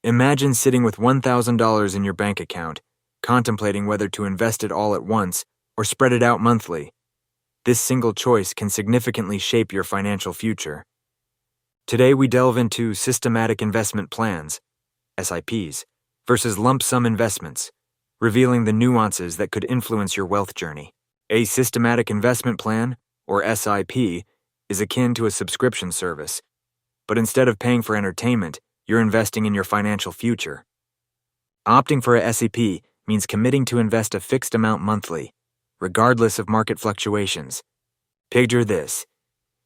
Imagine sitting with $1,000 in your bank account, contemplating whether to invest it all at once or spread it out monthly. This single choice can significantly shape your financial future. Today we delve into systematic investment plans, SIPs, versus lump sum investments, revealing the nuances that could influence your wealth journey. A systematic investment plan, or SIP, is akin to a subscription service, but instead of paying for entertainment, you're investing in your financial future. Opting for a SIP means committing to invest a fixed amount monthly, regardless of market fluctuations. Picture this: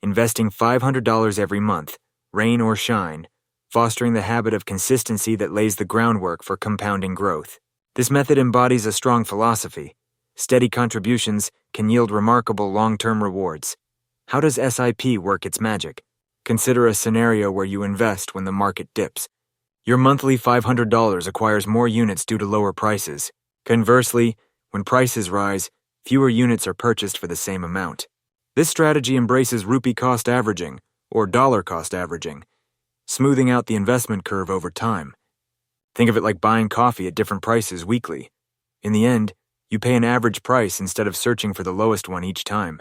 investing $500 every month, rain or shine, fostering the habit of consistency that lays the groundwork for compounding growth. This method embodies a strong philosophy. Steady contributions can yield remarkable long-term rewards. How does SIP work its magic? Consider a scenario where you invest when the market dips. Your monthly $500 acquires more units due to lower prices. Conversely, when prices rise, fewer units are purchased for the same amount. This strategy embraces rupee cost averaging, or dollar cost averaging, smoothing out the investment curve over time. Think of it like buying coffee at different prices weekly. In the end, you pay an average price instead of searching for the lowest one each time,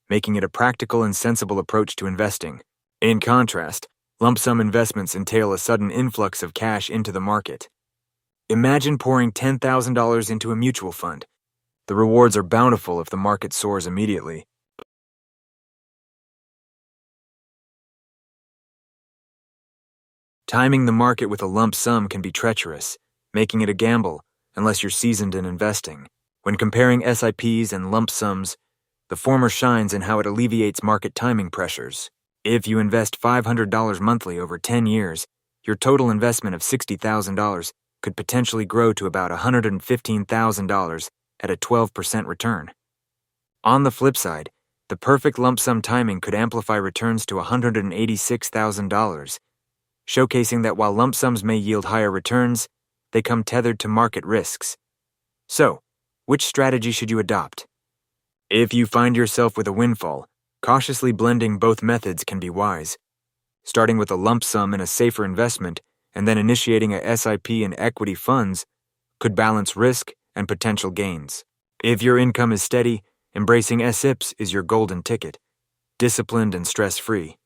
making it a practical and sensible approach to investing. In contrast, lump sum investments entail a sudden influx of cash into the market. Imagine pouring $10,000 into a mutual fund. The rewards are bountiful if the market soars immediately. Timing the market with a lump sum can be treacherous, making it a gamble unless you're seasoned in investing. When comparing SIPs and lump sums, the former shines in how it alleviates market timing pressures. If you invest $500 monthly over 10 years, your total investment of $60,000 could potentially grow to about $115,000 at a 12% return. On the flip side, the perfect lump sum timing could amplify returns to $186,000, showcasing that while lump sums may yield higher returns, they come tethered to market risks. So, which strategy should you adopt? If you find yourself with a windfall, cautiously blending both methods can be wise. Starting with a lump sum in a safer investment and then initiating a SIP in equity funds could balance risk and potential gains. If your income is steady, embracing SIPs is your golden ticket, disciplined and stress-free.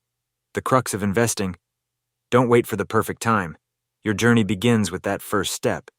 The crux of investing: don't wait for the perfect time. Your journey begins with that first step.